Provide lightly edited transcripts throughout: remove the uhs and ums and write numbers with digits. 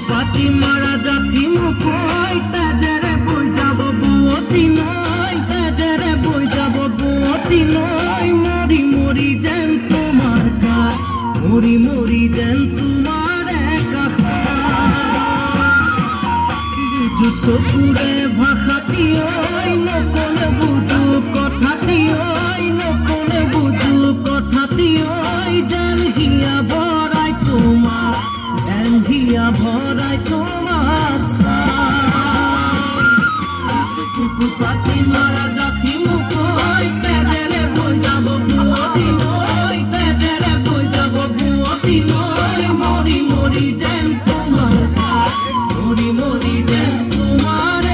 পাতি মারা জাতি মুকই তাজরে বই যাব বুয়তি নয় তাজরে বই যাব বুয়তি নয় মরি মরি যেন তোমার গায় মরি মরি যেন তোমার একা বুঝু চকুরে ভাষাটি ঐ নকলে বুঝু কথাটি ঐ নকলে বুঝু কথাটি ঐ যেন হিয়া ভৰাই তোমাৰ যেন হিয়া ভৰাই তোমাক পাতি মাৰা জাতি মুকই তেজেৰে বৈ যাব বুয়তি নৈ তেজেৰে বৈ যাব বুয়তি নৈ মৰি মৰি যেন তোমাৰ মৰি মৰি যেন তোমাৰ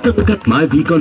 Look at my week on